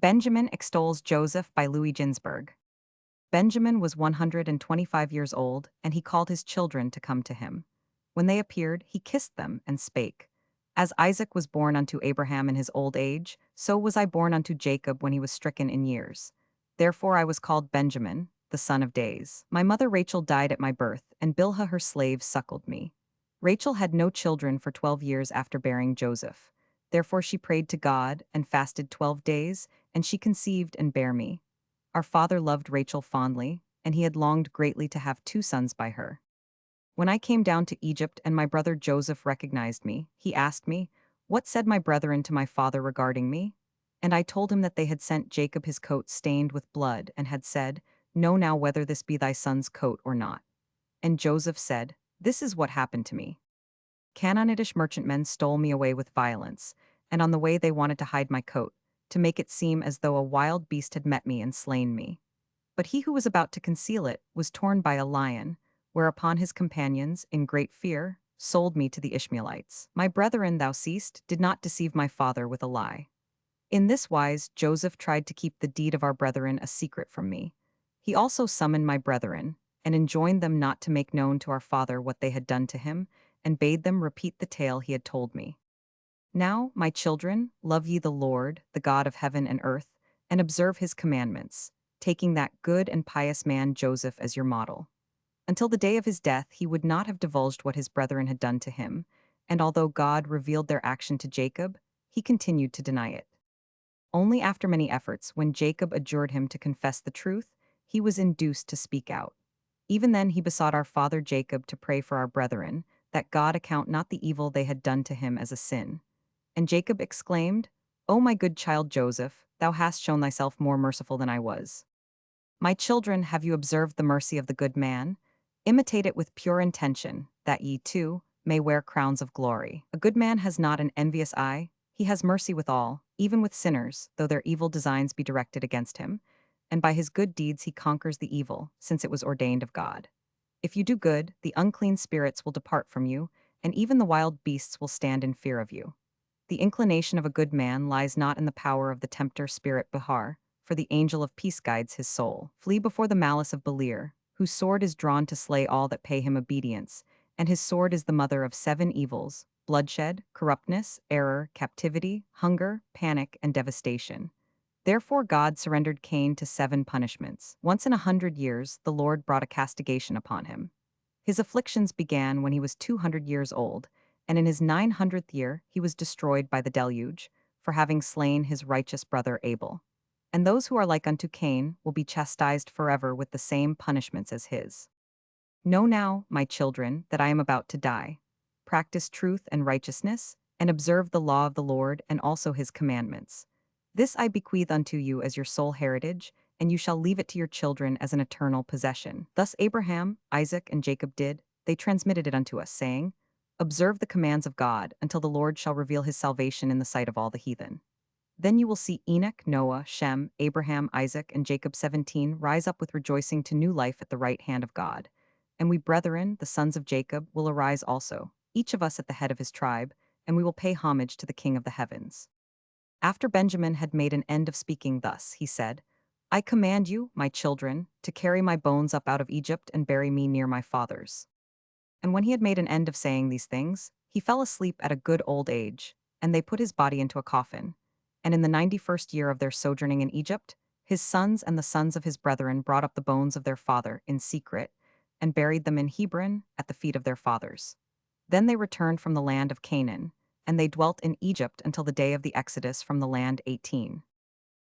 Benjamin extols Joseph by Louis Ginzberg. Benjamin was 125 years old, and he called his children to come to him. When they appeared, he kissed them and spake, As Isaac was born unto Abraham in his old age, so was I born unto Jacob when he was stricken in years. Therefore I was called Benjamin, the son of days. My mother Rachel died at my birth, and Bilhah her slave suckled me. Rachel had no children for 12 years after bearing Joseph. Therefore she prayed to God, and fasted 12 days, and she conceived and bare me. Our father loved Rachel fondly, and he had longed greatly to have 2 sons by her. When I came down to Egypt and my brother Joseph recognized me, he asked me, What said my brethren to my father regarding me? And I told him that they had sent Jacob his coat stained with blood, and had said, Know now whether this be thy son's coat or not. And Joseph said, This is what happened to me. Canaanitish merchantmen stole me away with violence, and on the way they wanted to hide my coat, to make it seem as though a wild beast had met me and slain me. But he who was about to conceal it was torn by a lion, whereupon his companions, in great fear, sold me to the Ishmaelites. My brethren, thou seest, did not deceive my father with a lie. In this wise Joseph tried to keep the deed of our brethren a secret from me. He also summoned my brethren, and enjoined them not to make known to our father what they had done to him, and bade them repeat the tale he had told me. Now, my children, love ye the Lord, the God of heaven and earth, and observe his commandments, taking that good and pious man Joseph as your model. Until the day of his death he would not have divulged what his brethren had done to him, and although God revealed their action to Jacob, he continued to deny it. Only after many efforts, when Jacob adjured him to confess the truth, he was induced to speak out. Even then he besought our father Jacob to pray for our brethren, that God account not the evil they had done to him as a sin. And Jacob exclaimed, O my good child Joseph, thou hast shown thyself more merciful than I was. My children, have you observed the mercy of the good man? Imitate it with pure intention, that ye, too, may wear crowns of glory. A good man has not an envious eye, he has mercy with all, even with sinners, though their evil designs be directed against him, and by his good deeds he conquers the evil, since it was ordained of God. If you do good, the unclean spirits will depart from you, and even the wild beasts will stand in fear of you. The inclination of a good man lies not in the power of the tempter spirit Behar, for the angel of peace guides his soul. Flee before the malice of Beliar, whose sword is drawn to slay all that pay him obedience, and his sword is the mother of 7 evils: bloodshed, corruptness, error, captivity, hunger, panic, and devastation. Therefore God surrendered Cain to 7 punishments. Once in 100 years, the Lord brought a castigation upon him. His afflictions began when he was 200 years old, and in his 900th year he was destroyed by the deluge, for having slain his righteous brother Abel. And those who are like unto Cain will be chastised forever with the same punishments as his. Know now, my children, that I am about to die. Practice truth and righteousness, and observe the law of the Lord and also his commandments. This I bequeath unto you as your sole heritage, and you shall leave it to your children as an eternal possession. Thus Abraham, Isaac, and Jacob did, they transmitted it unto us, saying, Observe the commands of God, until the Lord shall reveal his salvation in the sight of all the heathen. Then you will see Enoch, Noah, Shem, Abraham, Isaac, and Jacob 17 rise up with rejoicing to new life at the right hand of God. And we brethren, the sons of Jacob, will arise also, each of us at the head of his tribe, and we will pay homage to the King of the heavens. After Benjamin had made an end of speaking thus, he said, I command you, my children, to carry my bones up out of Egypt and bury me near my fathers. And when he had made an end of saying these things, he fell asleep at a good old age, and they put his body into a coffin. And in the 91st year of their sojourning in Egypt, his sons and the sons of his brethren brought up the bones of their father in secret, and buried them in Hebron at the feet of their fathers. Then they returned from the land of Canaan, and they dwelt in Egypt until the day of the Exodus from the land 18.